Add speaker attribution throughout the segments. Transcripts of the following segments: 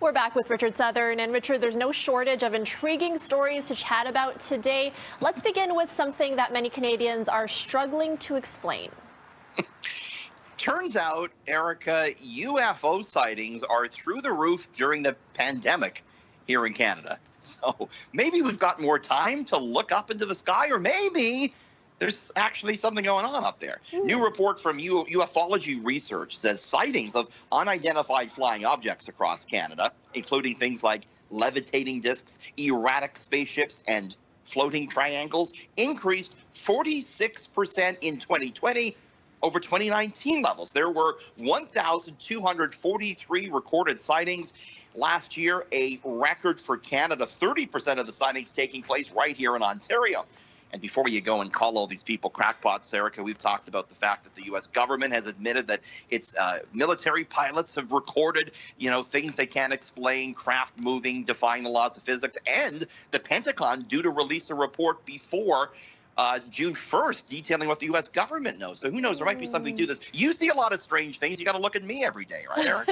Speaker 1: We're back with Richard Southern. And Richard, there's no shortage of intriguing stories to chat about today. Let's begin with something that many Canadians are struggling to explain.
Speaker 2: Turns out, Erica, UFO sightings are through the roof during the pandemic here in Canada. So maybe we've got more time to look up into the sky, or maybe there's actually something going on up there. New report from ufology research says sightings of unidentified flying objects across Canada, including things like levitating discs, erratic spaceships, and floating triangles, increased 46% in 2020 over 2019 levels. There were 1,243 recorded sightings last year, a record for Canada. 30% of the sightings taking place right here in Ontario. And before you go and call all these people crackpots, Erica, we've talked about the fact that the U.S. government has admitted that its military pilots have recorded, things they can't explain, craft moving, defying the laws of physics, and the Pentagon due to release a report before June 1st detailing what the U.S. government knows. So who knows? There might be something to this. You see a lot of strange things. You got to look at me every day, right, Eric?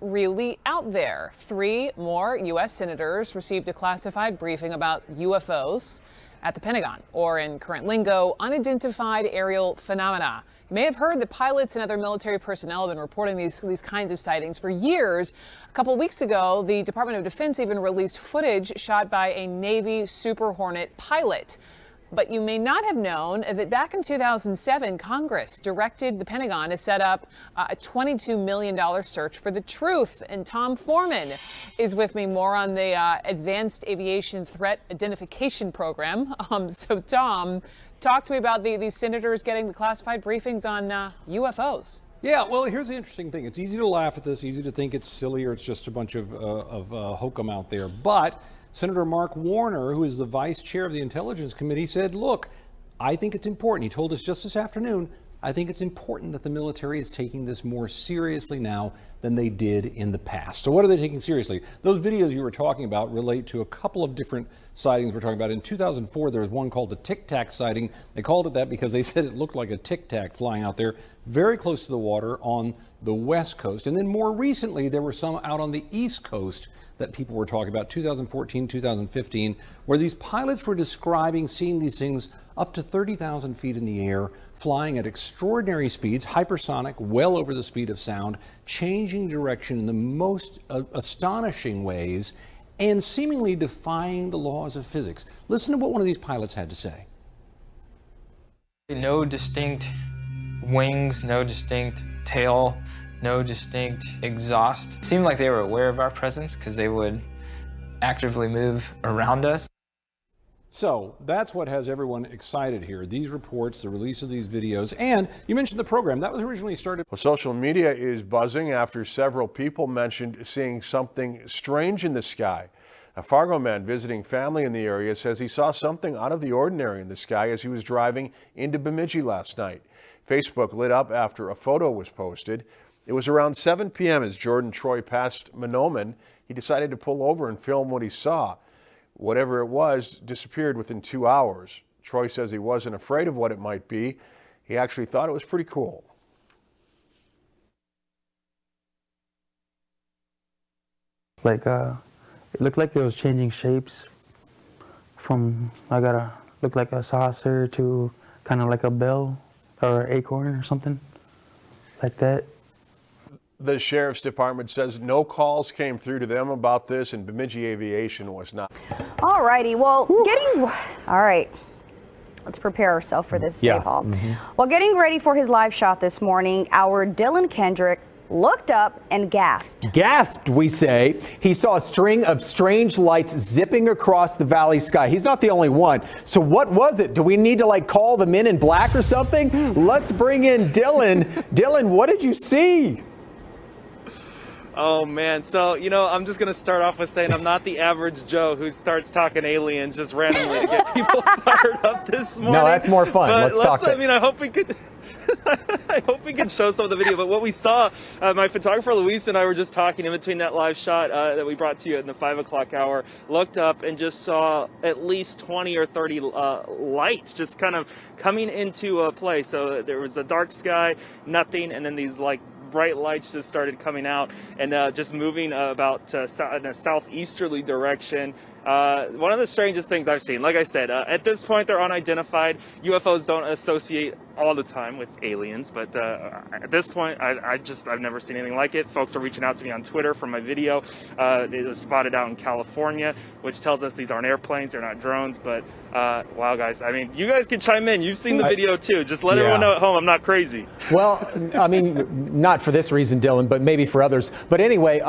Speaker 3: Really out there. 3 more U.S. senators received a classified briefing about UFOs at the Pentagon, or in current lingo, unidentified aerial phenomena. You may have heard that pilots and other military personnel have been reporting these kinds of sightings for years. A couple weeks ago, the Department of Defense even released footage shot by a Navy Super Hornet pilot. But you may not have known that back in 2007, Congress directed the Pentagon to set up a $22 million search for the truth. And Tom Foreman is with me more on the Advanced Aviation Threat Identification Program. So, Tom, talk to me about these senators getting the classified briefings on UFOs.
Speaker 4: Yeah, well, here's the interesting thing. It's easy to laugh at this, easy to think it's silly or it's just a bunch of hokum out there. But Senator Mark Warner, who is the vice chair of the Intelligence Committee, said, look, I think it's important. He told us just this afternoon, I think it's important that the military is taking this more seriously now than they did in the past. So what are they taking seriously? Those videos you were talking about relate to a couple of different sightings we're talking about. In 2004, there was one called the Tic Tac sighting. They called it that because they said it looked like a Tic Tac flying out there very close to the water on the West Coast. And then more recently, there were some out on the East Coast that people were talking about, 2014, 2015, where these pilots were describing seeing these things up to 30,000 feet in the air, flying at extraordinary speeds, hypersonic, well over the speed of sound, changing direction in the most astonishing ways, and seemingly defying the laws of physics. Listen to what one of these pilots had to say.
Speaker 5: No distinct wings, no distinct tail, no distinct exhaust. It seemed like they were aware of our presence because they would actively move around us.
Speaker 4: So that's what has everyone excited here. These reports, the release of these videos, and you mentioned the program that was originally started.
Speaker 6: Well, social media is buzzing after several people mentioned seeing something strange in the sky. A Fargo man visiting family in the area says he saw something out of the ordinary in the sky as he was driving into Bemidji last night. Facebook lit up after a photo was posted. It was around 7 p.m. as Jordan Troy passed Mahnomen. He decided to pull over and film what he saw. Whatever it was disappeared within 2 hours. Troy says he wasn't afraid of what it might be. He actually thought it was pretty cool.
Speaker 7: It looked like it was changing shapes from looked like a saucer to kind of like a bell or an acorn or something like that.
Speaker 6: The Sheriff's Department says no calls came through to them about this, and Bemidji Aviation was not.
Speaker 8: All righty. Well, all right. Let's prepare ourselves for this,
Speaker 9: Yeah.
Speaker 8: Dave Hall. While getting ready for his live shot this morning, our Dylan Kendrick looked up and gasped.
Speaker 9: Gasped, we say. He saw a string of strange lights zipping across the valley sky. He's not the only one. So what was it? Do we need to call the Men in Black or something? Let's bring in Dylan. Dylan, what did you see?
Speaker 10: Oh man, so I'm just gonna start off with saying I'm not the average Joe who starts talking aliens just randomly to get people fired up this morning.
Speaker 9: No, that's more fun.
Speaker 10: But
Speaker 9: Let's talk.
Speaker 10: I mean, I hope we could. I hope we can show some of the video. But what we saw, my photographer Luis and I were just talking in between that live shot that we brought to you in the 5 o'clock hour. Looked up and just saw at least 20 or 30 lights just kind of coming into play. So there was a dark sky, nothing, and then these bright lights just started coming out and just moving about in a southeasterly direction. One of the strangest things I've seen. Like I said, at this point they're unidentified. UFOs don't associate all the time with aliens, but at this point I've never seen anything like it. Folks are reaching out to me on Twitter for my video. It was spotted out in California, which tells us these aren't airplanes, they're not drones. But wow, guys, I mean, you guys can chime in. You've seen the video too. Just let everyone know at home I'm not crazy.
Speaker 9: Well, I mean, not for this reason, Dylan, but maybe for others. But anyway.